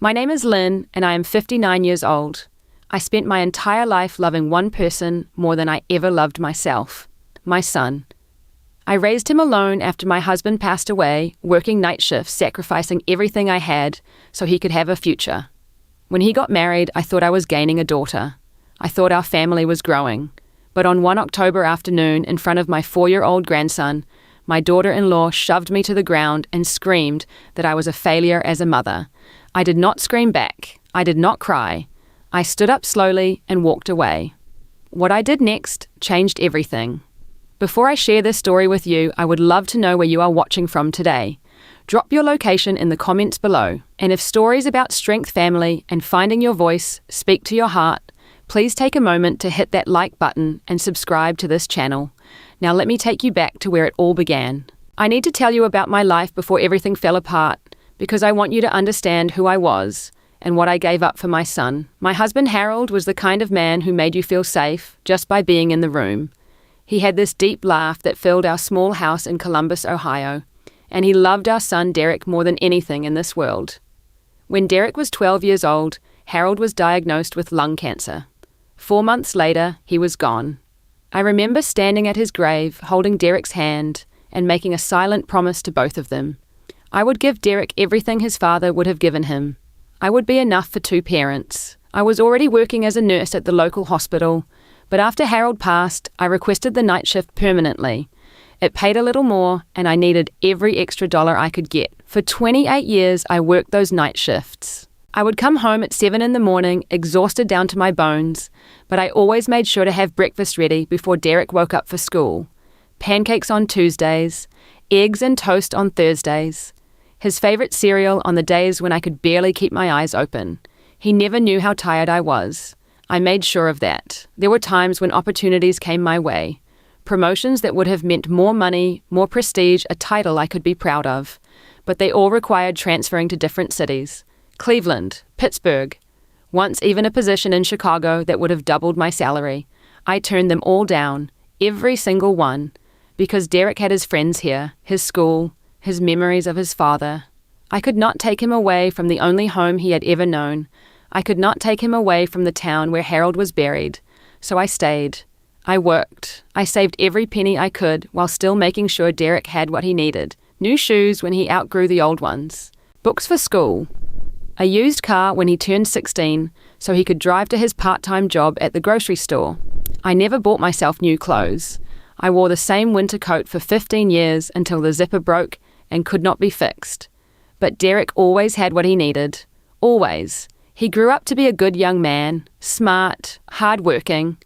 My name is Lynn, and I am 59 years old. I spent my entire life loving one person more than I ever loved myself, my son. I raised him alone after my husband passed away, working night shifts, sacrificing everything I had so he could have a future. When he got married, I thought I was gaining a daughter. I thought our family was growing. But on one October afternoon, in front of my 4-year-old grandson, my daughter-in-law shoved me to the ground and screamed that I was a failure as a mother. I did not scream back. I did not cry. I stood up slowly and walked away. What I did next changed everything. Before I share this story with you, I would love to know where you are watching from today. Drop your location in the comments below. And if stories about Strength Family and finding your voice speak to your heart, please take a moment to hit that like button and subscribe to this channel. Now let me take you back to where it all began. I need to tell you about my life before everything fell apart, because I want you to understand who I was and what I gave up for my son. My husband Harold was the kind of man who made you feel safe just by being in the room. He had this deep laugh that filled our small house in Columbus, Ohio, and he loved our son Derek more than anything in this world. When Derek was 12 years old, Harold was diagnosed with lung cancer. 4 months later, he was gone. I remember standing at his grave, holding Derek's hand, and making a silent promise to both of them. I would give Derek everything his father would have given him. I would be enough for 2 parents. I was already working as a nurse at the local hospital, but after Harold passed, I requested the night shift permanently. It paid a little more, and I needed every extra dollar I could get. For 28 years, I worked those night shifts. I would come home at 7 in the morning, exhausted down to my bones, but I always made sure to have breakfast ready before Derek woke up for school. Pancakes on Tuesdays, eggs and toast on Thursdays. His favorite cereal on the days when I could barely keep my eyes open. He never knew how tired I was. I made sure of that. There were times when opportunities came my way. Promotions that would have meant more money, more prestige, a title I could be proud of. But they all required transferring to different cities. Cleveland, Pittsburgh. Once even a position in Chicago that would have doubled my salary. I turned them all down, every single one, because Derek had his friends here, his school, his memories of his father. I could not take him away from the only home he had ever known. I could not take him away from the town where Harold was buried. So I stayed. I worked. I saved every penny I could while still making sure Derek had what he needed. New shoes when he outgrew the old ones. Books for school. A used car when he turned 16 so he could drive to his part-time job at the grocery store. I never bought myself new clothes. I wore the same winter coat for 15 years until the zipper broke and could not be fixed. But Derek always had what he needed. Always. He grew up to be a good young man, smart, hard-working.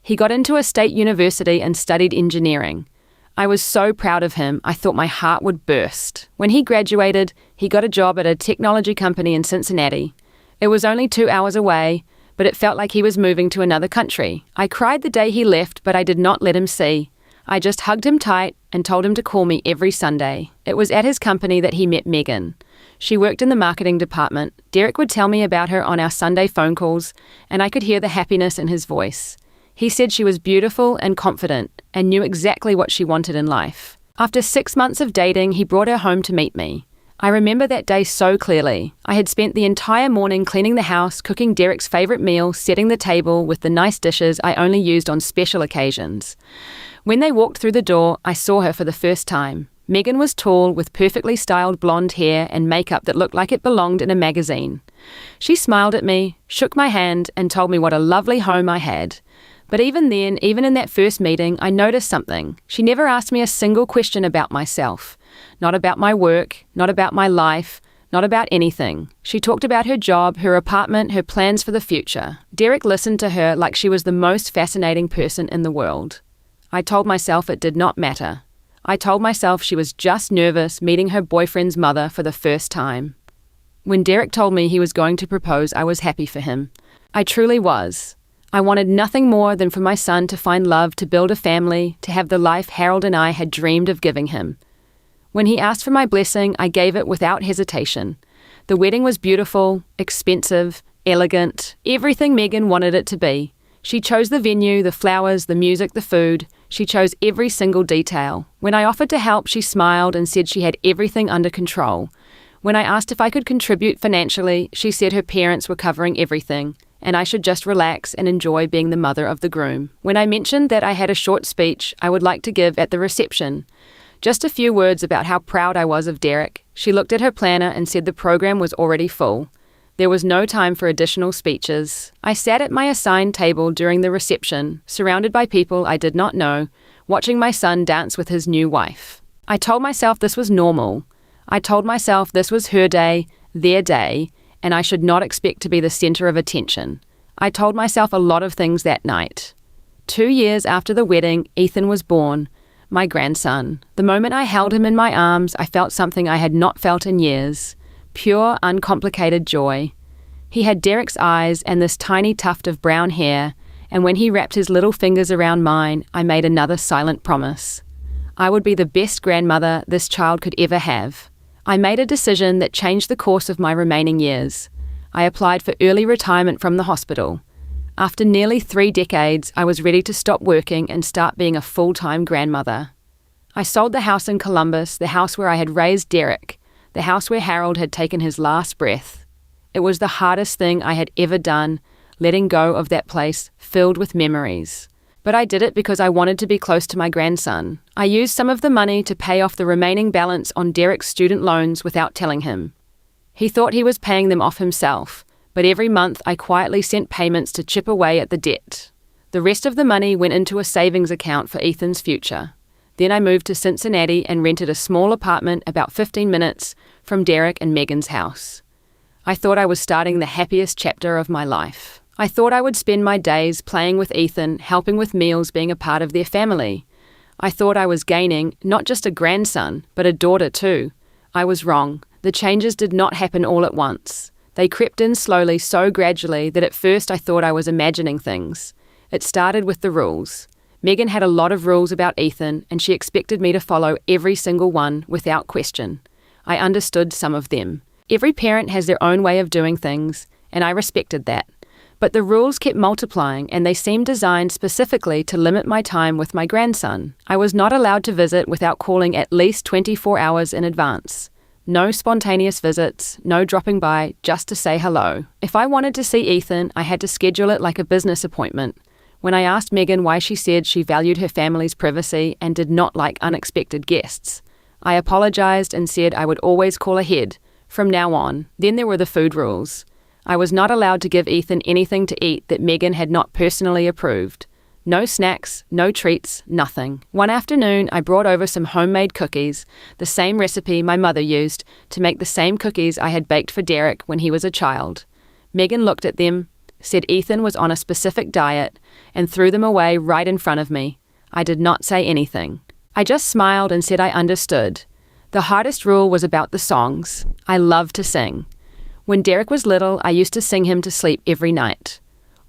He got into a state university and studied engineering. I was so proud of him, I thought my heart would burst. When he graduated, he got a job at a technology company in Cincinnati. It was only 2 hours away, but it felt like he was moving to another country. I cried the day he left, but I did not let him see. I just hugged him tight and told him to call me every Sunday. It was at his company that he met Megan. She worked in the marketing department. Derek would tell me about her on our Sunday phone calls, and I could hear the happiness in his voice. He said she was beautiful and confident and knew exactly what she wanted in life. After 6 months of dating, he brought her home to meet me. I remember that day so clearly. I had spent the entire morning cleaning the house, cooking Derek's favorite meal, setting the table with the nice dishes I only used on special occasions. When they walked through the door, I saw her for the first time. Megan was tall, with perfectly styled blonde hair and makeup that looked like it belonged in a magazine. She smiled at me, shook my hand, and told me what a lovely home I had. But even then, even in that first meeting, I noticed something. She never asked me a single question about myself. Not about my work, not about my life, not about anything. She talked about her job, her apartment, her plans for the future. Derek listened to her like she was the most fascinating person in the world. I told myself it did not matter. I told myself she was just nervous meeting her boyfriend's mother for the first time. When Derek told me he was going to propose, I was happy for him. I truly was. I wanted nothing more than for my son to find love, to build a family, to have the life Harold and I had dreamed of giving him. When he asked for my blessing, I gave it without hesitation. The wedding was beautiful, expensive, elegant, everything Megan wanted it to be. She chose the venue, the flowers, the music, the food. She chose every single detail. When I offered to help, she smiled and said she had everything under control. When I asked if I could contribute financially, she said her parents were covering everything, and I should just relax and enjoy being the mother of the groom. When I mentioned that I had a short speech I would like to give at the reception, just a few words about how proud I was of Derek, she looked at her planner and said the program was already full. There was no time for additional speeches. I sat at my assigned table during the reception, surrounded by people I did not know, watching my son dance with his new wife. I told myself this was normal. I told myself this was her day, their day, and I should not expect to be the center of attention. I told myself a lot of things that night. 2 years after the wedding, Ethan was born, my grandson. The moment I held him in my arms, I felt something I had not felt in years. Pure, uncomplicated joy. He had Derek's eyes and this tiny tuft of brown hair, and when he wrapped his little fingers around mine, I made another silent promise. I would be the best grandmother this child could ever have. I made a decision that changed the course of my remaining years. I applied for early retirement from the hospital. After nearly 3 decades, I was ready to stop working and start being a full-time grandmother. I sold the house in Columbus, the house where I had raised Derek, the house where Harold had taken his last breath. It was the hardest thing I had ever done, letting go of that place filled with memories. But I did it because I wanted to be close to my grandson. I used some of the money to pay off the remaining balance on Derek's student loans without telling him. He thought he was paying them off himself, but every month I quietly sent payments to chip away at the debt. The rest of the money went into a savings account for Ethan's future. Then I moved to Cincinnati and rented a small apartment about 15 minutes from Derek and Megan's house. I thought I was starting the happiest chapter of my life. I thought I would spend my days playing with Ethan, helping with meals, being a part of their family. I thought I was gaining not just a grandson, but a daughter too. I was wrong. The changes did not happen all at once. They crept in slowly, so gradually that at first I thought I was imagining things. It started with the rules. Megan had a lot of rules about Ethan, and she expected me to follow every single one without question. I understood some of them. Every parent has their own way of doing things, and I respected that. But the rules kept multiplying, and they seemed designed specifically to limit my time with my grandson. I was not allowed to visit without calling at least 24 hours in advance. No spontaneous visits, no dropping by just to say hello. If I wanted to see Ethan, I had to schedule it like a business appointment. When I asked Megan why she said she valued her family's privacy and did not like unexpected guests, I apologized and said I would always call ahead, from now on. Then there were the food rules. I was not allowed to give Ethan anything to eat that Megan had not personally approved. No snacks, no treats, nothing. One afternoon, I brought over some homemade cookies, the same recipe my mother used to make the same cookies I had baked for Derek when he was a child. Megan looked at them, said Ethan was on a specific diet, and threw them away right in front of me. I did not say anything. I just smiled and said I understood. The hardest rule was about the songs. I love to sing. When Derek was little, I used to sing him to sleep every night.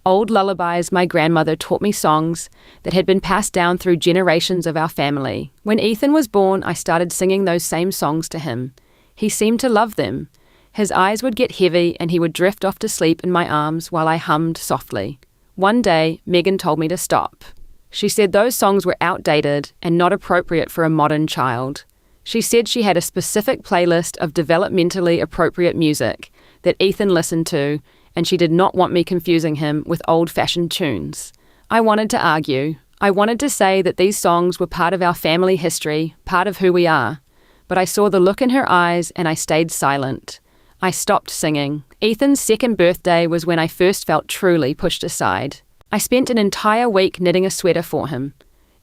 Old lullabies my grandmother taught me, songs that had been passed down through generations of our family. When Ethan was born, I started singing those same songs to him. He seemed to love them. His eyes would get heavy and he would drift off to sleep in my arms while I hummed softly. One day, Megan told me to stop. She said those songs were outdated and not appropriate for a modern child. She said she had a specific playlist of developmentally appropriate music that Ethan listened to, and she did not want me confusing him with old-fashioned tunes. I wanted to argue. I wanted to say that these songs were part of our family history, part of who we are. But I saw the look in her eyes and I stayed silent. I stopped singing. Ethan's second birthday was when I first felt truly pushed aside. I spent an entire week knitting a sweater for him.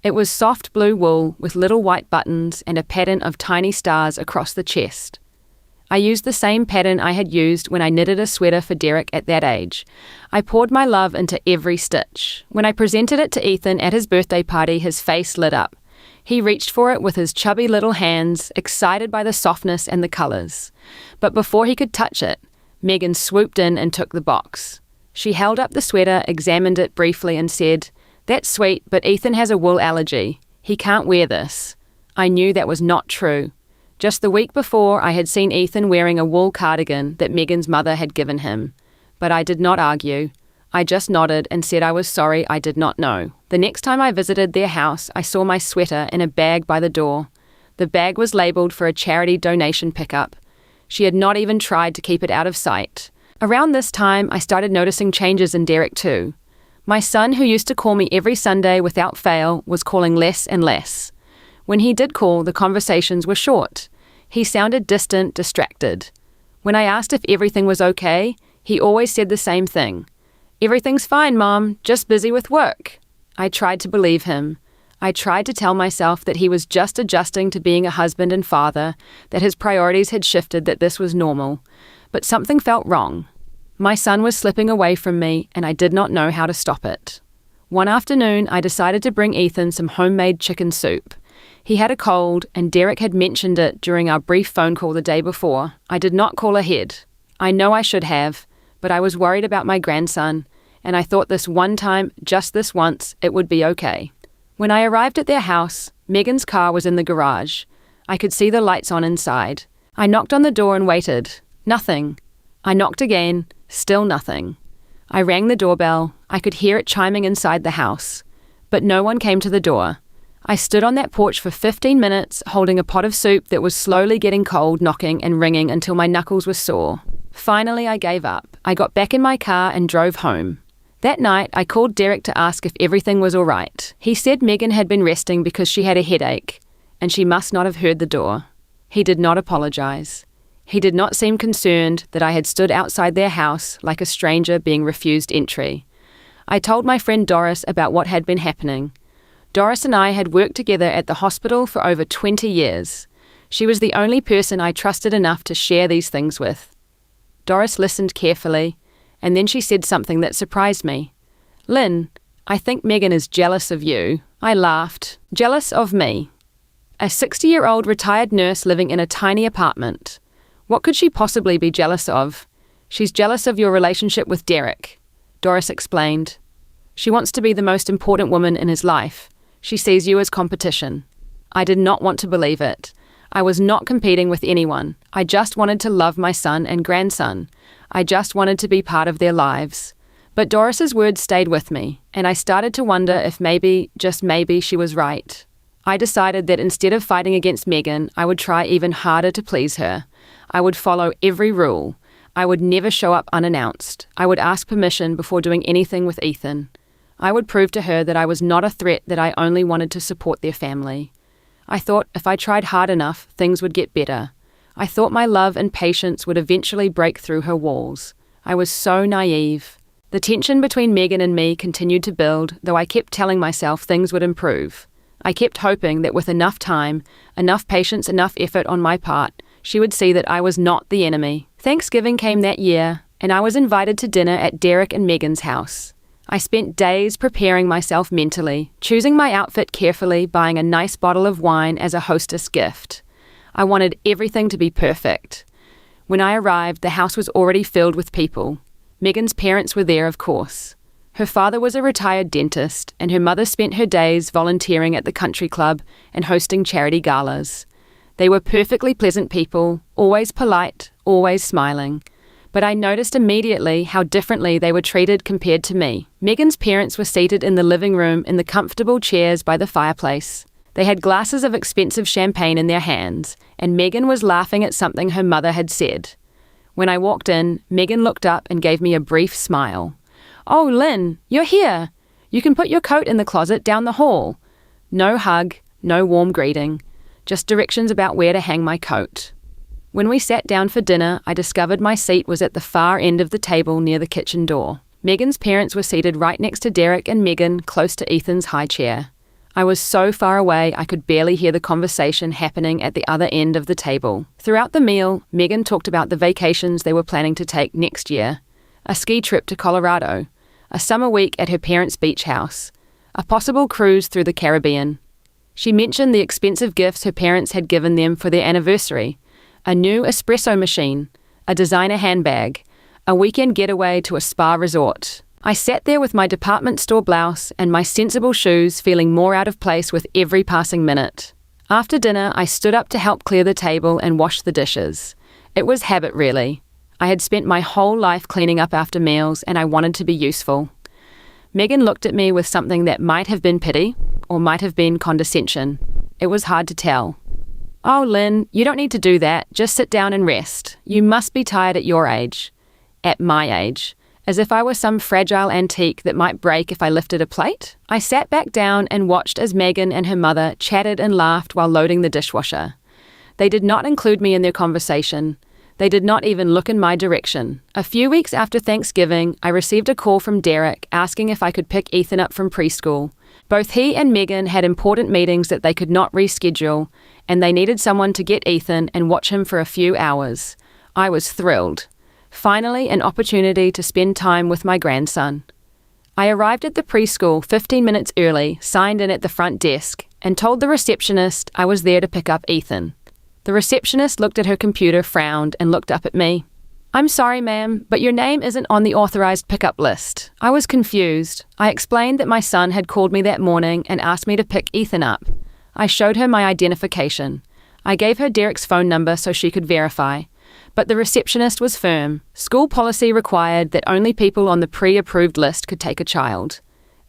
It was soft blue wool with little white buttons and a pattern of tiny stars across the chest. I used the same pattern I had used when I knitted a sweater for Derek at that age. I poured my love into every stitch. When I presented it to Ethan at his birthday party, his face lit up. He reached for it with his chubby little hands, excited by the softness and the colors. But before he could touch it, Megan swooped in and took the box. She held up the sweater, examined it briefly and said, "That's sweet, but Ethan has a wool allergy. He can't wear this." I knew that was not true. Just the week before, I had seen Ethan wearing a wool cardigan that Megan's mother had given him. But I did not argue. I just nodded and said I was sorry I did not know. The next time I visited their house, I saw my sweater in a bag by the door. The bag was labeled for a charity donation pickup. She had not even tried to keep it out of sight. Around this time, I started noticing changes in Derek too. My son, who used to call me every Sunday without fail, was calling less and less. When he did call, the conversations were short. He sounded distant, distracted. When I asked if everything was okay, he always said the same thing. "Everything's fine, Mom, just busy with work." I tried to believe him. I tried to tell myself that he was just adjusting to being a husband and father, that his priorities had shifted, that this was normal. But something felt wrong. My son was slipping away from me, and I did not know how to stop it. One afternoon, I decided to bring Ethan some homemade chicken soup. He had a cold, and Derek had mentioned it during our brief phone call the day before. I did not call ahead. I know I should have, but I was worried about my grandson, and I thought this one time, just this once, it would be okay. When I arrived at their house, Megan's car was in the garage. I could see the lights on inside. I knocked on the door and waited. Nothing. I knocked again. Still nothing. I rang the doorbell. I could hear it chiming inside the house. But no one came to the door. I stood on that porch for 15 minutes, holding a pot of soup that was slowly getting cold, knocking and ringing until my knuckles were sore. Finally, I gave up. I got back in my car and drove home. That night, I called Derek to ask if everything was all right. He said Megan had been resting because she had a headache, and she must not have heard the door. He did not apologize. He did not seem concerned that I had stood outside their house like a stranger being refused entry. I told my friend Doris about what had been happening. Doris and I had worked together at the hospital for over 20 years. She was the only person I trusted enough to share these things with. Doris listened carefully, and then she said something that surprised me. "Lynn, I think Megan is jealous of you." I laughed. "Jealous of me?" A 60-year-old retired nurse living in a tiny apartment. What could she possibly be jealous of? "She's jealous of your relationship with Derek," Doris explained. "She wants to be the most important woman in his life. She sees you as competition." I did not want to believe it. I was not competing with anyone. I just wanted to love my son and grandson. I just wanted to be part of their lives. But Doris's words stayed with me, and I started to wonder if maybe, just maybe, she was right. I decided that instead of fighting against Megan, I would try even harder to please her. I would follow every rule. I would never show up unannounced. I would ask permission before doing anything with Ethan. I would prove to her that I was not a threat, that I only wanted to support their family. I thought if I tried hard enough, things would get better. I thought my love and patience would eventually break through her walls. I was so naive. The tension between Megan and me continued to build, though I kept telling myself things would improve. I kept hoping that with enough time, enough patience, enough effort on my part, she would see that I was not the enemy. Thanksgiving came that year, and I was invited to dinner at Derek and Megan's house. I spent days preparing myself mentally, choosing my outfit carefully, buying a nice bottle of wine as a hostess gift. I wanted everything to be perfect. When I arrived, the house was already filled with people. Megan's parents were there, of course. Her father was a retired dentist, and her mother spent her days volunteering at the country club and hosting charity galas. They were perfectly pleasant people, always polite, always smiling. But I noticed immediately how differently they were treated compared to me. Megan's parents were seated in the living room in the comfortable chairs by the fireplace. They had glasses of expensive champagne in their hands, and Megan was laughing at something her mother had said. When I walked in, Megan looked up and gave me a brief smile. "Oh, Lynn, you're here. You can put your coat in the closet down the hall." No hug, no warm greeting, just directions about where to hang my coat. When we sat down for dinner, I discovered my seat was at the far end of the table near the kitchen door. Megan's parents were seated right next to Derek and Megan, close to Ethan's high chair. I was so far away I could barely hear the conversation happening at the other end of the table. Throughout the meal, Megan talked about the vacations they were planning to take next year. A ski trip to Colorado, a summer week at her parents' beach house, a possible cruise through the Caribbean. She mentioned the expensive gifts her parents had given them for their anniversary, a new espresso machine, a designer handbag, a weekend getaway to a spa resort. I sat there with my department store blouse and my sensible shoes, feeling more out of place with every passing minute. After dinner, I stood up to help clear the table and wash the dishes. It was habit, really. I had spent my whole life cleaning up after meals, and I wanted to be useful. Megan looked at me with something that might have been pity or might have been condescension. It was hard to tell. "Oh, Lynn, you don't need to do that. Just sit down and rest. You must be tired at your age." At my age. As if I were some fragile antique that might break if I lifted a plate. I sat back down and watched as Megan and her mother chatted and laughed while loading the dishwasher. They did not include me in their conversation. They did not even look in my direction. A few weeks after Thanksgiving, I received a call from Derek asking if I could pick Ethan up from preschool. Both he and Megan had important meetings that they could not reschedule, and they needed someone to get Ethan and watch him for a few hours. I was thrilled. Finally, an opportunity to spend time with my grandson. I arrived at the preschool 15 minutes early, signed in at the front desk, and told the receptionist I was there to pick up Ethan. The receptionist looked at her computer, frowned, and looked up at me. "I'm sorry, ma'am, but your name isn't on the authorized pickup list." I was confused. I explained that my son had called me that morning and asked me to pick Ethan up. I showed her my identification. I gave her Derek's phone number so she could verify. But the receptionist was firm. School policy required that only people on the pre-approved list could take a child.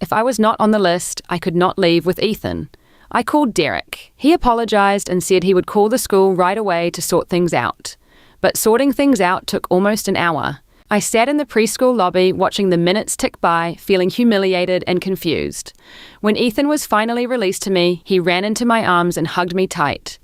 If I was not on the list, I could not leave with Ethan. I called Derek. He apologized and said he would call the school right away to sort things out. But sorting things out took almost an hour. I sat in the preschool lobby watching the minutes tick by, feeling humiliated and confused. When Ethan was finally released to me, he ran into my arms and hugged me tight.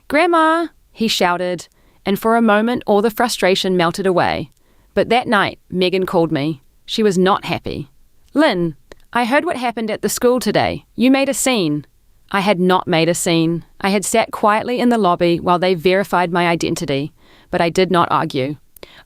"Grandma!" he shouted, and for a moment all the frustration melted away. But that night, Megan called me. She was not happy. "Lynn, I heard what happened at the school today. You made a scene." I had not made a scene. I had sat quietly in the lobby while they verified my identity, but I did not argue.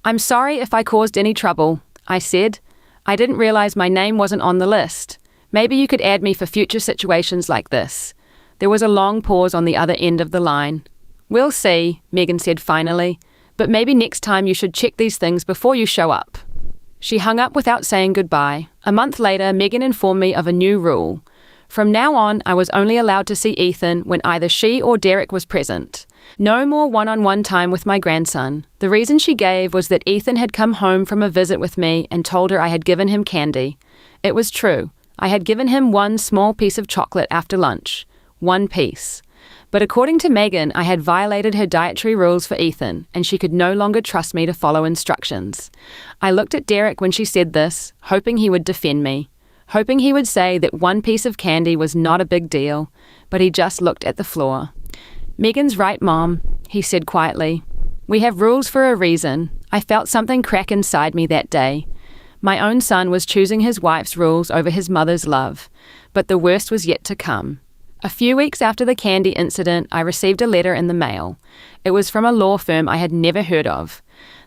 "I'm sorry if I caused any trouble," I said. "I didn't realize my name wasn't on the list. Maybe you could add me for future situations like this." There was a long pause on the other end of the line. "We'll see," Megan said finally, "but maybe next time you should check these things before you show up." She hung up without saying goodbye. A month later, Megan informed me of a new rule. From now on, I was only allowed to see Ethan when either she or Derek was present. No more one-on-one time with my grandson. The reason she gave was that Ethan had come home from a visit with me and told her I had given him candy. It was true. I had given him one small piece of chocolate after lunch. One piece. But according to Megan, I had violated her dietary rules for Ethan, and she could no longer trust me to follow instructions. I looked at Derek when she said this, hoping he would defend me. Hoping he would say that one piece of candy was not a big deal, but he just looked at the floor. "Megan's right, Mom," he said quietly. "We have rules for a reason." I felt something crack inside me that day. My own son was choosing his wife's rules over his mother's love, but the worst was yet to come. A few weeks after the candy incident, I received a letter in the mail. It was from a law firm I had never heard of.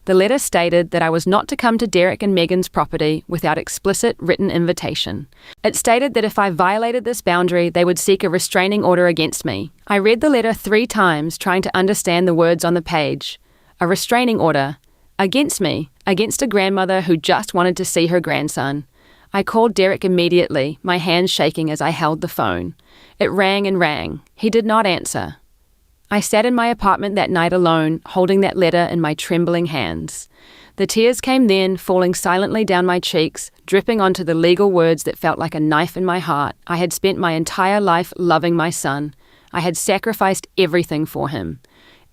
The letter stated that I was not to come to Derek and Megan's property without explicit written invitation. It stated that if I violated this boundary, they would seek a restraining order against me. I read the letter 3 times, trying to understand the words on the page. A restraining order. Against me. Against a grandmother who just wanted to see her grandson. I called Derek immediately, my hands shaking as I held the phone. It rang and rang. He did not answer. I sat in my apartment that night alone, holding that letter in my trembling hands. The tears came then, falling silently down my cheeks, dripping onto the legal words that felt like a knife in my heart. I had spent my entire life loving my son. I had sacrificed everything for him.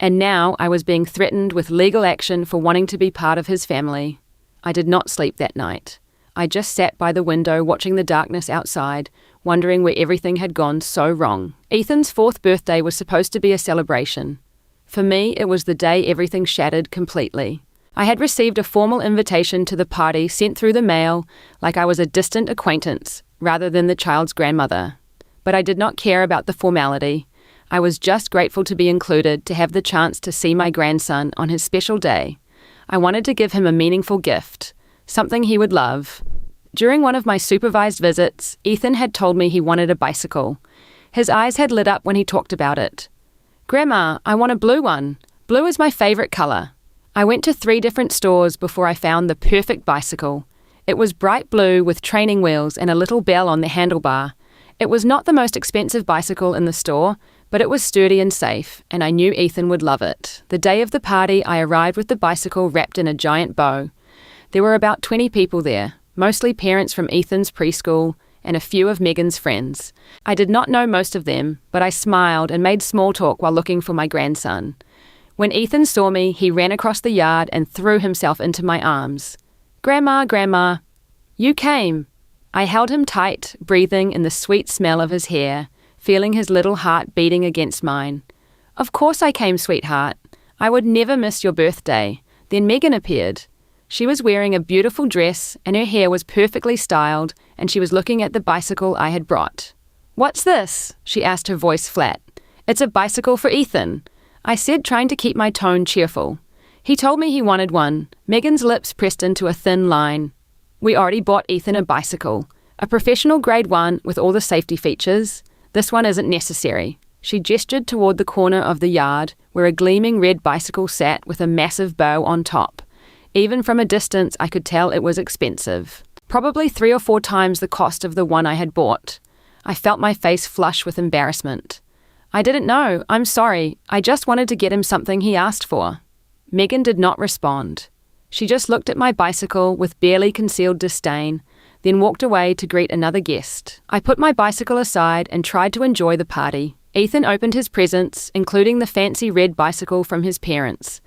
And now I was being threatened with legal action for wanting to be part of his family. I did not sleep that night. I just sat by the window watching the darkness outside, wondering where everything had gone so wrong. Ethan's 4th birthday was supposed to be a celebration. For me, it was the day everything shattered completely. I had received a formal invitation to the party sent through the mail, like I was a distant acquaintance, rather than the child's grandmother. But I did not care about the formality. I was just grateful to be included, to have the chance to see my grandson on his special day. I wanted to give him a meaningful gift, something he would love. During one of my supervised visits, Ethan had told me he wanted a bicycle. His eyes had lit up when he talked about it. "Grandma, I want a blue one. Blue is my favorite color." I went to 3 different stores before I found the perfect bicycle. It was bright blue with training wheels and a little bell on the handlebar. It was not the most expensive bicycle in the store, but it was sturdy and safe, and I knew Ethan would love it. The day of the party, I arrived with the bicycle wrapped in a giant bow. There were about 20 people there, mostly parents from Ethan's preschool, and a few of Megan's friends. I did not know most of them, but I smiled and made small talk while looking for my grandson. When Ethan saw me, he ran across the yard and threw himself into my arms. "Grandma, Grandma, you came." I held him tight, breathing in the sweet smell of his hair, feeling his little heart beating against mine. "Of course I came, sweetheart. I would never miss your birthday." Then Megan appeared. She was wearing a beautiful dress, and her hair was perfectly styled, and she was looking at the bicycle I had brought. "What's this?" she asked, her voice flat. "It's a bicycle for Ethan," I said, trying to keep my tone cheerful. "He told me he wanted one." Megan's lips pressed into a thin line. "We already bought Ethan a bicycle. A professional grade 1 with all the safety features. This one isn't necessary." She gestured toward the corner of the yard, where a gleaming red bicycle sat with a massive bow on top. Even from a distance, I could tell it was expensive. Probably 3 or 4 times the cost of the one I had bought. I felt my face flush with embarrassment. "I didn't know. I'm sorry. I just wanted to get him something he asked for." Megan did not respond. She just looked at my bicycle with barely concealed disdain, then walked away to greet another guest. I put my bicycle aside and tried to enjoy the party. Ethan opened his presents, including the fancy red bicycle from his parents.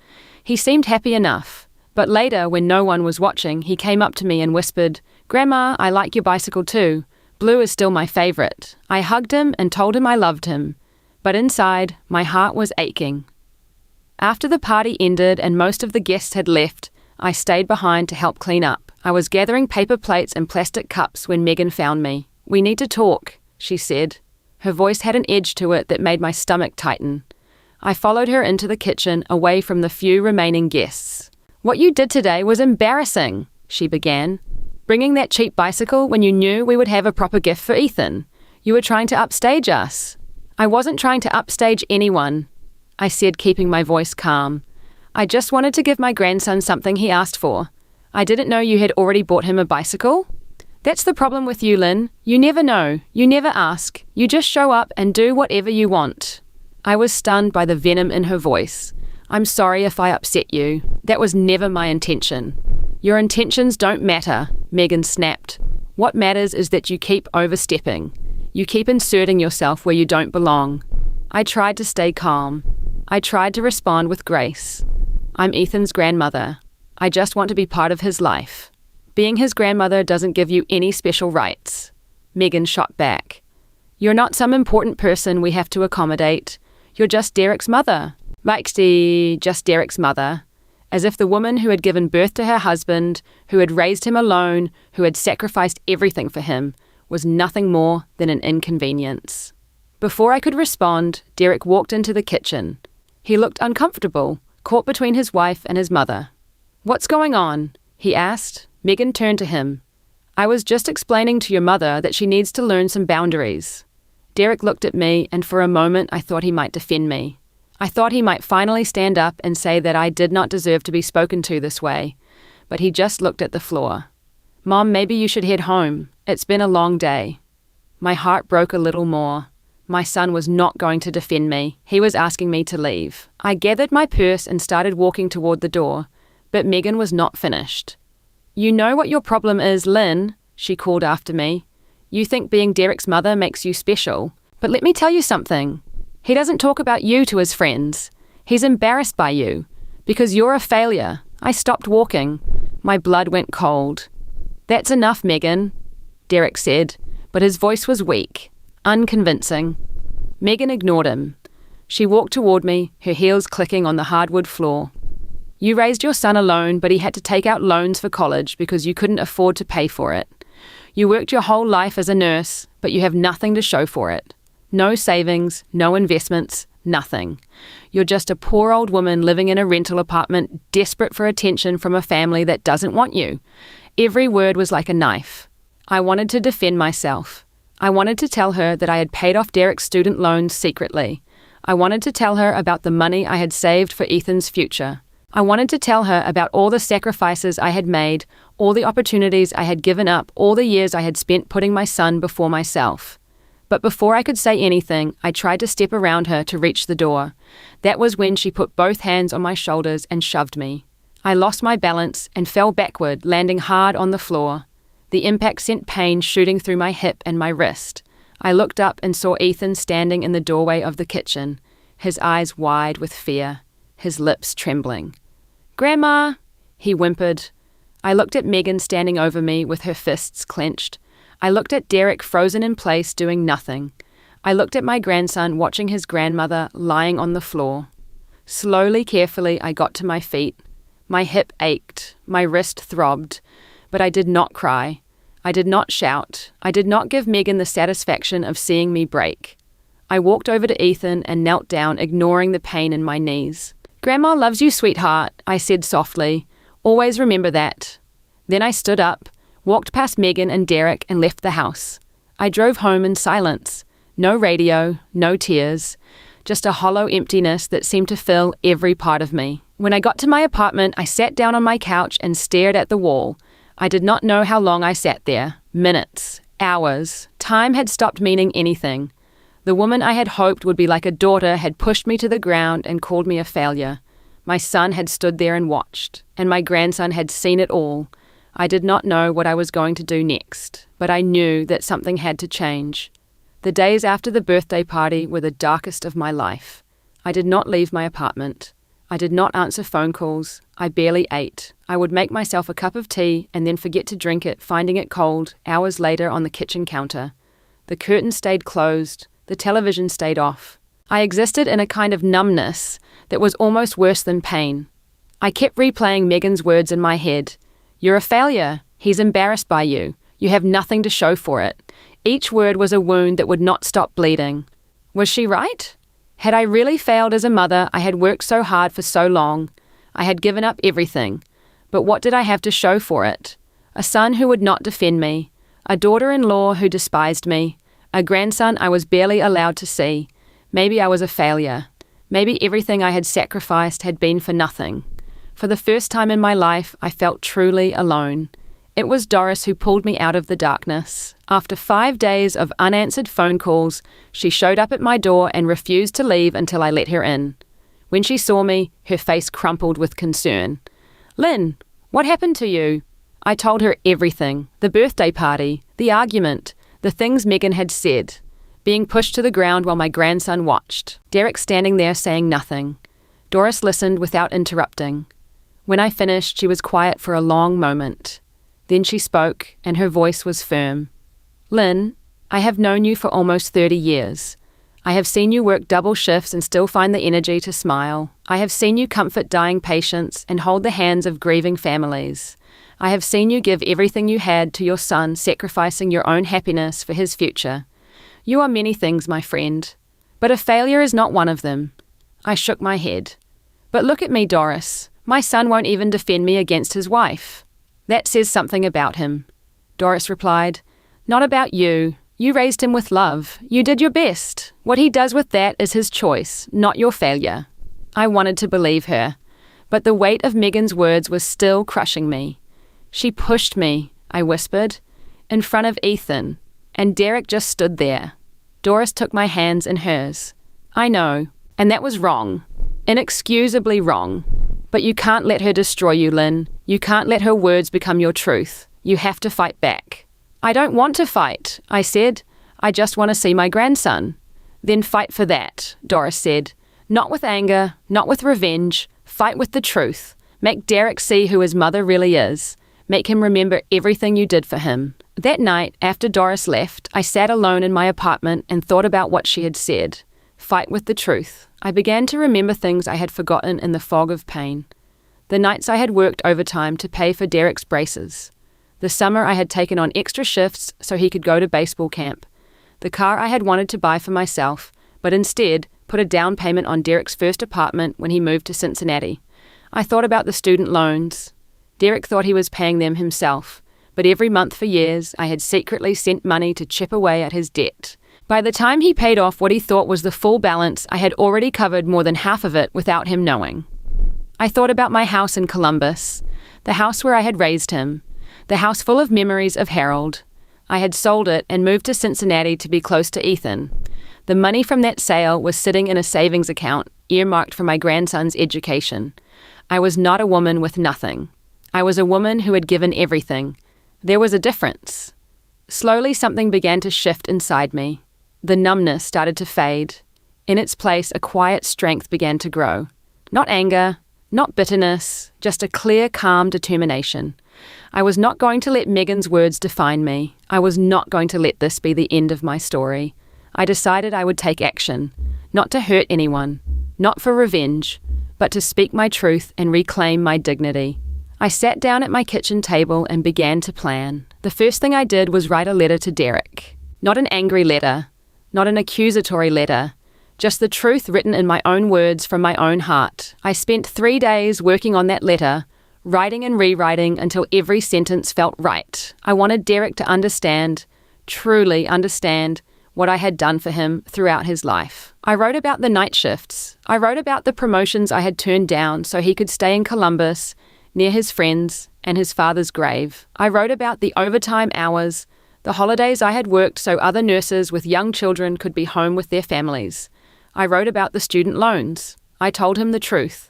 He seemed happy enough, but later, when no one was watching, he came up to me and whispered, "Grandma, I like your bicycle too. Blue is still my favorite." I hugged him and told him I loved him, but inside, my heart was aching. After the party ended and most of the guests had left, I stayed behind to help clean up. I was gathering paper plates and plastic cups when Megan found me. "We need to talk," she said. Her voice had an edge to it that made my stomach tighten. I followed her into the kitchen, away from the few remaining guests. "What you did today was embarrassing," she began. "Bringing that cheap bicycle when you knew we would have a proper gift for Ethan. You were trying to upstage us." "I wasn't trying to upstage anyone," I said, keeping my voice calm. "I just wanted to give my grandson something he asked for. I didn't know you had already bought him a bicycle." "That's the problem with you, Lynn. You never know. You never ask. You just show up and do whatever you want." I was stunned by the venom in her voice. "I'm sorry if I upset you. That was never my intention." "Your intentions don't matter," Megan snapped. "What matters is that you keep overstepping. You keep inserting yourself where you don't belong." I tried to stay calm. I tried to respond with grace. "I'm Ethan's grandmother. I just want to be part of his life. Being his grandmother doesn't give you any special rights." Megan shot back. "You're not some important person we have to accommodate. You're just Derek's mother." Just Derek's mother. As if the woman who had given birth to her husband, who had raised him alone, who had sacrificed everything for him, was nothing more than an inconvenience. Before I could respond, Derek walked into the kitchen. He looked uncomfortable, caught between his wife and his mother. "What's going on?" he asked. Megan turned to him. "I was just explaining to your mother that she needs to learn some boundaries." Derek looked at me, and for a moment I thought he might defend me. I thought he might finally stand up and say that I did not deserve to be spoken to this way, but he just looked at the floor. "Mom, maybe you should head home. It's been a long day." My heart broke a little more. My son was not going to defend me. He was asking me to leave. I gathered my purse and started walking toward the door, but Megan was not finished. "You know what your problem is, Lynn," she called after me. "You think being Derek's mother makes you special. But let me tell you something. He doesn't talk about you to his friends. He's embarrassed by you. Because you're a failure." I stopped walking. My blood went cold. "That's enough, Megan," Derek said, but his voice was weak, unconvincing. Megan ignored him. She walked toward me, her heels clicking on the hardwood floor. "You raised your son alone, but he had to take out loans for college because you couldn't afford to pay for it. You worked your whole life as a nurse, but you have nothing to show for it. No savings, no investments, nothing. You're just a poor old woman living in a rental apartment, desperate for attention from a family that doesn't want you." Every word was like a knife. I wanted to defend myself. I wanted to tell her that I had paid off Derek's student loans secretly. I wanted to tell her about the money I had saved for Ethan's future. I wanted to tell her about all the sacrifices I had made, all the opportunities I had given up, all the years I had spent putting my son before myself. But before I could say anything, I tried to step around her to reach the door. That was when she put both hands on my shoulders and shoved me. I lost my balance and fell backward, landing hard on the floor. The impact sent pain shooting through my hip and my wrist. I looked up and saw Ethan standing in the doorway of the kitchen, his eyes wide with fear, his lips trembling. "Grandma," he whimpered. I looked at Megan standing over me with her fists clenched. I looked at Derek frozen in place doing nothing. I looked at my grandson watching his grandmother lying on the floor. Slowly, carefully, I got to my feet. My hip ached, my wrist throbbed, but I did not cry. I did not shout. I did not give Megan the satisfaction of seeing me break. I walked over to Ethan and knelt down, ignoring the pain in my knees. "Grandma loves you, sweetheart," I said softly. "Always remember that." Then I stood up, walked past Megan and Derek and left the house. I drove home in silence. No radio, no tears, just a hollow emptiness that seemed to fill every part of me. When I got to my apartment, I sat down on my couch and stared at the wall. I did not know how long I sat there. Minutes, hours. Time had stopped meaning anything. The woman I had hoped would be like a daughter had pushed me to the ground and called me a failure. My son had stood there and watched, and my grandson had seen it all. I did not know what I was going to do next, but I knew that something had to change. The days after the birthday party were the darkest of my life. I did not leave my apartment. I did not answer phone calls. I barely ate. I would make myself a cup of tea and then forget to drink it, finding it cold hours later on the kitchen counter. The curtains stayed closed. The television stayed off. I existed in a kind of numbness that was almost worse than pain. I kept replaying Megan's words in my head. "You're a failure. He's embarrassed by you. You have nothing to show for it." Each word was a wound that would not stop bleeding. Was she right? Had I really failed as a mother? I had worked so hard for so long. I had given up everything. But what did I have to show for it? A son who would not defend me. A daughter-in-law who despised me. A grandson I was barely allowed to see. Maybe I was a failure. Maybe everything I had sacrificed had been for nothing. For the first time in my life, I felt truly alone. It was Doris who pulled me out of the darkness. After 5 days of unanswered phone calls, she showed up at my door and refused to leave until I let her in. When she saw me, her face crumpled with concern. "Lynn, what happened to you?" I told her everything. The birthday party, the argument, the things Megan had said. Being pushed to the ground while my grandson watched. Derek standing there saying nothing. Doris listened without interrupting. When I finished, she was quiet for a long moment. Then she spoke, and her voice was firm. "Lynn, I have known you for almost 30 years. I have seen you work double shifts and still find the energy to smile. I have seen you comfort dying patients and hold the hands of grieving families. I have seen you give everything you had to your son, sacrificing your own happiness for his future. You are many things, my friend, but a failure is not one of them." I shook my head. "But look at me, Doris. My son won't even defend me against his wife." "That says something about him," Doris replied. "Not about you. You raised him with love. You did your best. What he does with that is his choice, not your failure." I wanted to believe her, but the weight of Megan's words was still crushing me. "She pushed me," I whispered, "in front of Ethan, and Derek just stood there." Doris took my hands in hers. "I know, and that was wrong. Inexcusably wrong. But you can't let her destroy you, Lynn. You can't let her words become your truth. You have to fight back." "I don't want to fight," I said. "I just want to see my grandson." "Then fight for that," Doris said. "Not with anger, not with revenge. Fight with the truth. Make Derek see who his mother really is. Make him remember everything you did for him." That night, after Doris left, I sat alone in my apartment and thought about what she had said. Fight with the truth. I began to remember things I had forgotten in the fog of pain. The nights I had worked overtime to pay for Derek's braces. The summer I had taken on extra shifts so he could go to baseball camp. The car I had wanted to buy for myself, but instead put a down payment on Derek's first apartment when he moved to Cincinnati. I thought about the student loans. Derek thought he was paying them himself, but every month for years I had secretly sent money to chip away at his debt. By the time he paid off what he thought was the full balance, I had already covered more than half of it without him knowing. I thought about my house in Columbus, the house where I had raised him, the house full of memories of Harold. I had sold it and moved to Cincinnati to be close to Ethan. The money from that sale was sitting in a savings account, earmarked for my grandson's education. I was not a woman with nothing. I was a woman who had given everything. There was a difference. Slowly something began to shift inside me. The numbness started to fade. In its place, a quiet strength began to grow. Not anger, not bitterness, just a clear, calm determination. I was not going to let Megan's words define me. I was not going to let this be the end of my story. I decided I would take action, not to hurt anyone, not for revenge, but to speak my truth and reclaim my dignity. I sat down at my kitchen table and began to plan. The first thing I did was write a letter to Derek. Not an angry letter, not an accusatory letter, just the truth written in my own words from my own heart. I spent 3 days working on that letter, writing and rewriting until every sentence felt right. I wanted Derek to understand, truly understand, what I had done for him throughout his life. I wrote about the night shifts. I wrote about the promotions I had turned down so he could stay in Columbus, near his friends and his father's grave. I wrote about the overtime hours, the holidays I had worked so other nurses with young children could be home with their families. I wrote about the student loans. I told him the truth,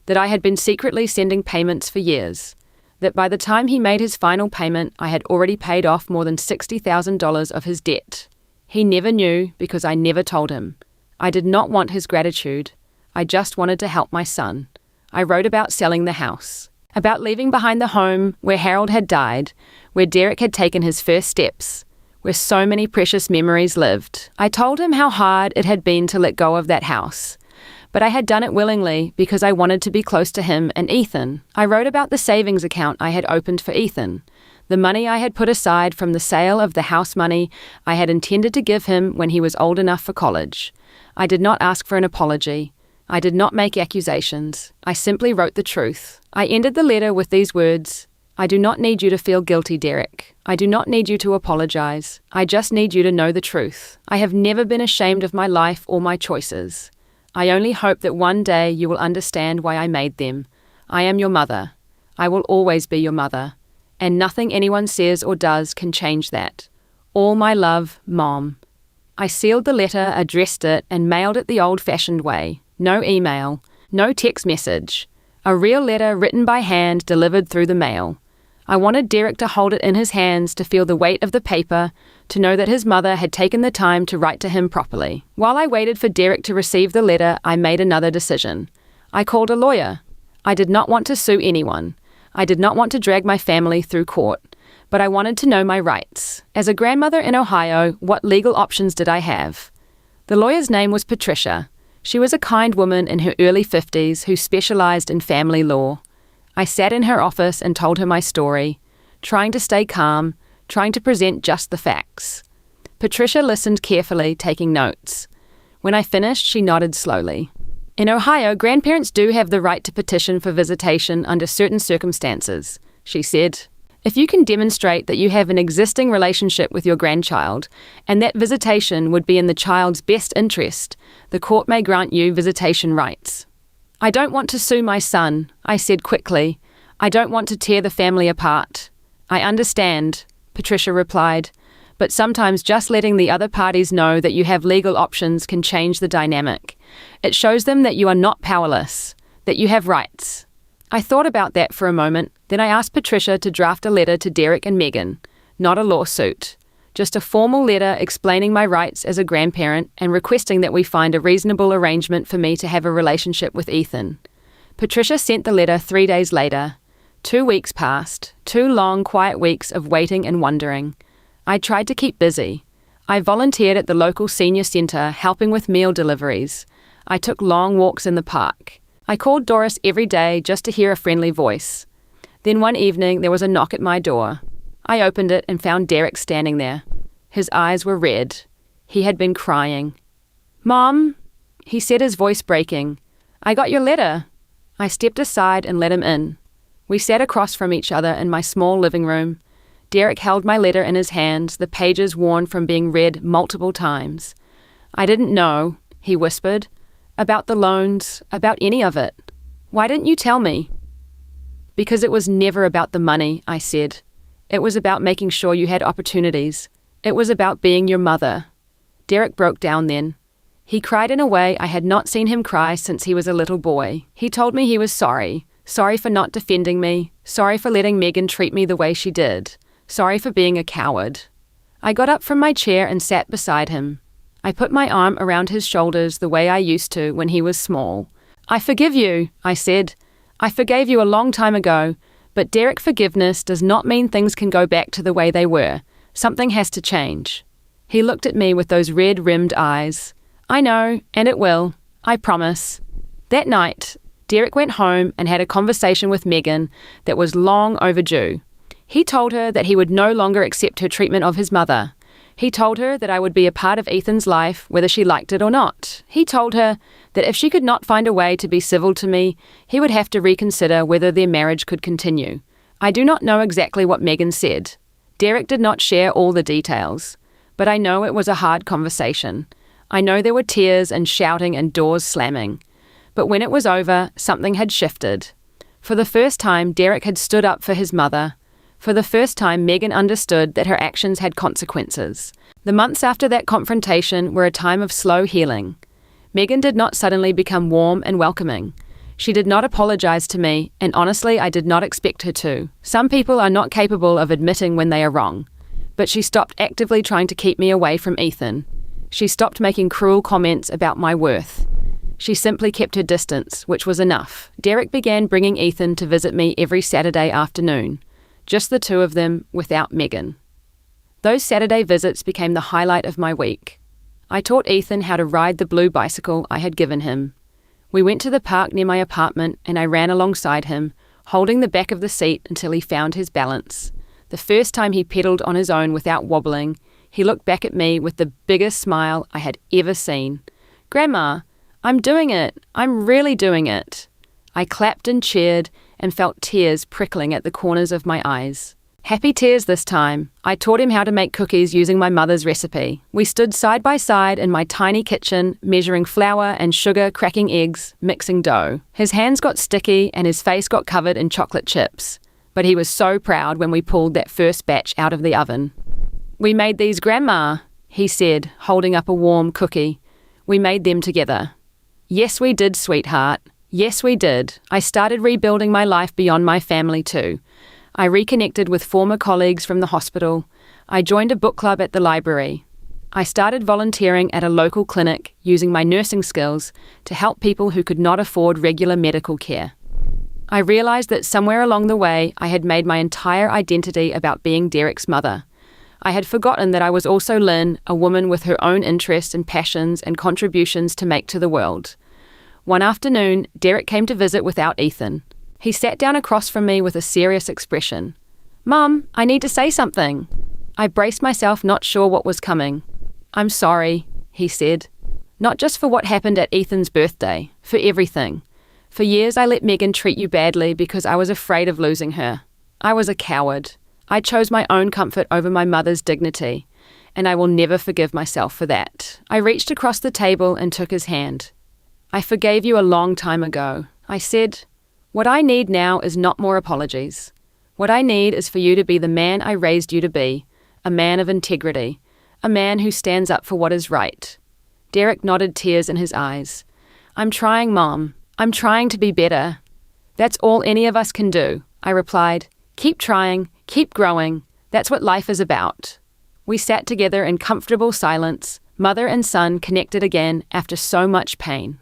that I had been secretly sending payments for years, that by the time he made his final payment, I had already paid off more than $60,000 of his debt. He never knew because I never told him. I did not want his gratitude. I just wanted to help my son. I wrote about selling the house, about leaving behind the home where Harold had died, where Derek had taken his first steps, where so many precious memories lived. I told him how hard it had been to let go of that house, but I had done it willingly because I wanted to be close to him and Ethan. I wrote about the savings account I had opened for Ethan, the money I had put aside from the sale of the house money I had intended to give him when he was old enough for college. I did not ask for an apology. I did not make accusations. I simply wrote the truth. I ended the letter with these words: I do not need you to feel guilty, Derek. I do not need you to apologize. I just need you to know the truth. I have never been ashamed of my life or my choices. I only hope that one day you will understand why I made them. I am your mother. I will always be your mother. And nothing anyone says or does can change that. All my love, Mom. I sealed the letter, addressed it, and mailed it the old-fashioned way. No email, no text message. A real letter written by hand, delivered through the mail. I wanted Derek to hold it in his hands, to feel the weight of the paper, to know that his mother had taken the time to write to him properly. While I waited for Derek to receive the letter, I made another decision. I called a lawyer. I did not want to sue anyone. I did not want to drag my family through court, but I wanted to know my rights. As a grandmother in Ohio, what legal options did I have? The lawyer's name was Patricia. She was a kind woman in her early 50s who specialized in family law. I sat in her office and told her my story, trying to stay calm, trying to present just the facts. Patricia listened carefully, taking notes. When I finished, she nodded slowly. In Ohio, grandparents do have the right to petition for visitation under certain circumstances, she said. If you can demonstrate that you have an existing relationship with your grandchild, and that visitation would be in the child's best interest, the court may grant you visitation rights. I don't want to sue my son, I said quickly. I don't want to tear the family apart. I understand, Patricia replied, but sometimes just letting the other parties know that you have legal options can change the dynamic. It shows them that you are not powerless, that you have rights. I thought about that for a moment, then I asked Patricia to draft a letter to Derek and Megan, not a lawsuit, just a formal letter explaining my rights as a grandparent and requesting that we find a reasonable arrangement for me to have a relationship with Ethan. Patricia sent the letter 3 days later. 2 weeks passed, 2 long, quiet weeks of waiting and wondering. I tried to keep busy. I volunteered at the local senior center, helping with meal deliveries. I took long walks in the park. I called Doris every day just to hear a friendly voice. Then one evening there was a knock at my door. I opened it and found Derek standing there. His eyes were red. He had been crying. "Mom," he said, his voice breaking. "I got your letter." I stepped aside and let him in. We sat across from each other in my small living room. Derek held my letter in his hands, the pages worn from being read multiple times. "I didn't know," he whispered, "about the loans, about any of it. Why didn't you tell me?" "Because it was never about the money," I said. "It was about making sure you had opportunities. It was about being your mother." Derek broke down then. He cried in a way I had not seen him cry since he was a little boy. He told me he was sorry for not defending me, sorry for letting Megan treat me the way she did, Sorry for being a coward. I got up from my chair and sat beside him. I put my arm around his shoulders the way I used to when he was small. I forgive you, I said. I forgave you a long time ago, but Derek, forgiveness does not mean things can go back to the way they were. Something has to change. He looked at me with those red-rimmed eyes. I know, and it will. I promise. That night, Derek went home and had a conversation with Megan that was long overdue. He told her that he would no longer accept her treatment of his mother. He told her that I would be a part of Ethan's life, whether she liked it or not. He told her that if she could not find a way to be civil to me, he would have to reconsider whether their marriage could continue. I do not know exactly what Megan said. Derek did not share all the details, but I know it was a hard conversation. I know there were tears and shouting and doors slamming. But when it was over, something had shifted. For the first time, Derek had stood up for his mother. For the first time, Megan understood that her actions had consequences. The months after that confrontation were a time of slow healing. Megan did not suddenly become warm and welcoming. She did not apologize to me, and honestly, I did not expect her to. Some people are not capable of admitting when they are wrong. But she stopped actively trying to keep me away from Ethan. She stopped making cruel comments about my worth. She simply kept her distance, which was enough. Derek began bringing Ethan to visit me every Saturday afternoon. Just the two of them, without Megan. Those Saturday visits became the highlight of my week. I taught Ethan how to ride the blue bicycle I had given him. We went to the park near my apartment and I ran alongside him, holding the back of the seat until he found his balance. The first time he pedaled on his own without wobbling, he looked back at me with the biggest smile I had ever seen. "Grandma, I'm doing it. I'm really doing it." I clapped and cheered and felt tears prickling at the corners of my eyes. Happy tears this time. I taught him how to make cookies using my mother's recipe. We stood side by side in my tiny kitchen, measuring flour and sugar, cracking eggs, mixing dough. His hands got sticky and his face got covered in chocolate chips. But he was so proud when we pulled that first batch out of the oven. "We made these, Grandma," he said, holding up a warm cookie. "We made them together." "Yes, we did, sweetheart. Yes, we did." I started rebuilding my life beyond my family too. I reconnected with former colleagues from the hospital. I joined a book club at the library. I started volunteering at a local clinic using my nursing skills to help people who could not afford regular medical care. I realized that somewhere along the way I had made my entire identity about being Derek's mother. I had forgotten that I was also Lynn, a woman with her own interests and passions and contributions to make to the world. One afternoon, Derek came to visit without Ethan. He sat down across from me with a serious expression. "Mum, I need to say something." I braced myself, not sure what was coming. "I'm sorry," he said. "Not just for what happened at Ethan's birthday, for everything. For years I let Megan treat you badly because I was afraid of losing her. I was a coward. I chose my own comfort over my mother's dignity, and I will never forgive myself for that." I reached across the table and took his hand. "I forgave you a long time ago," I said. "What I need now is not more apologies. What I need is for you to be the man I raised you to be, a man of integrity, a man who stands up for what is right." Derek nodded, tears in his eyes. "I'm trying, Mom. I'm trying to be better." "That's all any of us can do," I replied. "Keep trying, keep growing. That's what life is about." We sat together in comfortable silence, mother and son connected again after so much pain.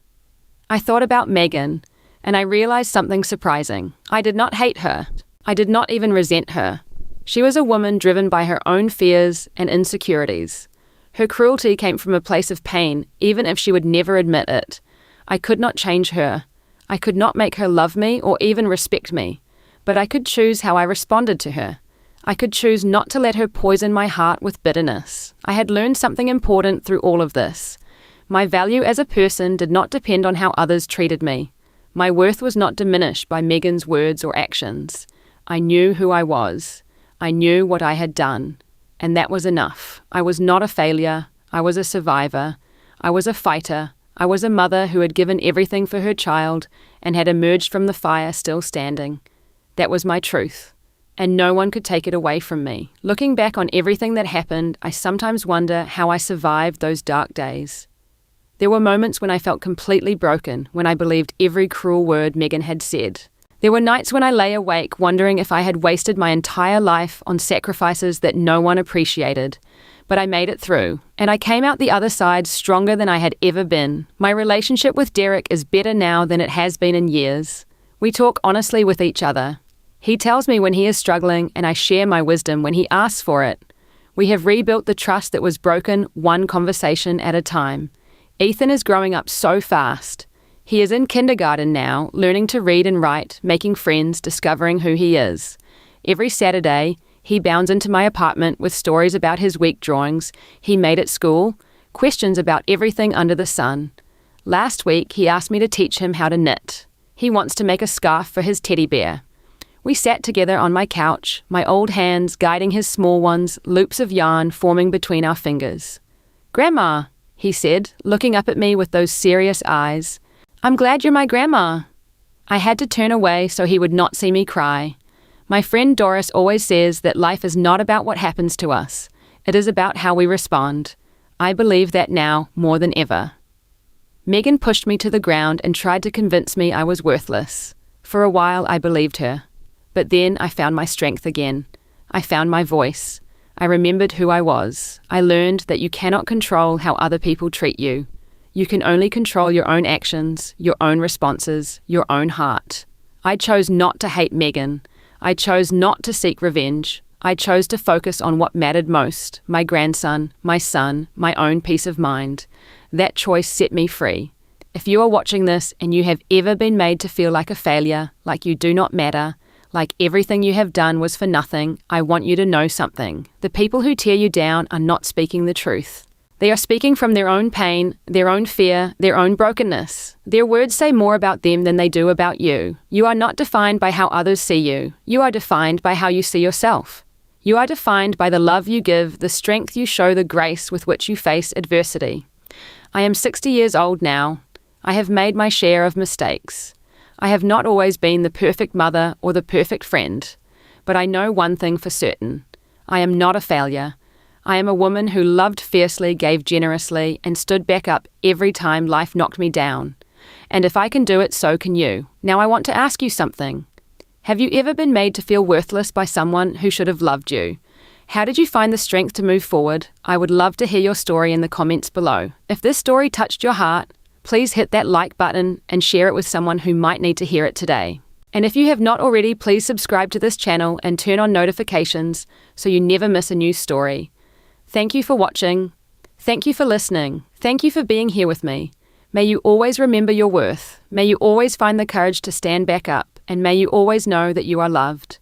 I thought about Megan, and I realized something surprising. I did not hate her. I did not even resent her. She was a woman driven by her own fears and insecurities. Her cruelty came from a place of pain, even if she would never admit it. I could not change her. I could not make her love me or even respect me, but I could choose how I responded to her. I could choose not to let her poison my heart with bitterness. I had learned something important through all of this. My value as a person did not depend on how others treated me. My worth was not diminished by Megan's words or actions. I knew who I was. I knew what I had done. And that was enough. I was not a failure. I was a survivor. I was a fighter. I was a mother who had given everything for her child and had emerged from the fire still standing. That was my truth. And no one could take it away from me. Looking back on everything that happened, I sometimes wonder how I survived those dark days. There were moments when I felt completely broken, when I believed every cruel word Megan had said. There were nights when I lay awake wondering if I had wasted my entire life on sacrifices that no one appreciated. But I made it through, and I came out the other side stronger than I had ever been. My relationship with Derek is better now than it has been in years. We talk honestly with each other. He tells me when he is struggling, and I share my wisdom when he asks for it. We have rebuilt the trust that was broken one conversation at a time. Ethan is growing up so fast. He is in kindergarten now, learning to read and write, making friends, discovering who he is. Every Saturday, he bounds into my apartment with stories about his week drawings he made at school, questions about everything under the sun. Last week, he asked me to teach him how to knit. He wants to make a scarf for his teddy bear. We sat together on my couch, my old hands guiding his small ones, loops of yarn forming between our fingers. "Grandma," he said, looking up at me with those serious eyes. "I'm glad you're my grandma." I had to turn away so he would not see me cry. My friend Doris always says that life is not about what happens to us. It is about how we respond. I believe that now more than ever. Megan pushed me to the ground and tried to convince me I was worthless. For a while I believed her. But then I found my strength again. I found my voice. I remembered who I was. I learned that you cannot control how other people treat you. You can only control your own actions, your own responses, your own heart. I chose not to hate Megan. I chose not to seek revenge. I chose to focus on what mattered most, my grandson, my son, my own peace of mind. That choice set me free. If you are watching this and you have ever been made to feel like a failure, like you do not matter, like everything you have done was for nothing, I want you to know something. The people who tear you down are not speaking the truth. They are speaking from their own pain, their own fear, their own brokenness. Their words say more about them than they do about you. You are not defined by how others see you. You are defined by how you see yourself. You are defined by the love you give, the strength you show, the grace with which you face adversity. I am 60 years old now. I have made my share of mistakes. I have not always been the perfect mother or the perfect friend. But I know one thing for certain. I am not a failure. I am a woman who loved fiercely, gave generously, and stood back up every time life knocked me down. And if I can do it, so can you. Now I want to ask you something. Have you ever been made to feel worthless by someone who should have loved you? How did you find the strength to move forward? I would love to hear your story in the comments below. If this story touched your heart, please hit that like button and share it with someone who might need to hear it today. And if you have not already, please subscribe to this channel and turn on notifications so you never miss a new story. Thank you for watching. Thank you for listening. Thank you for being here with me. May you always remember your worth. May you always find the courage to stand back up. And may you always know that you are loved.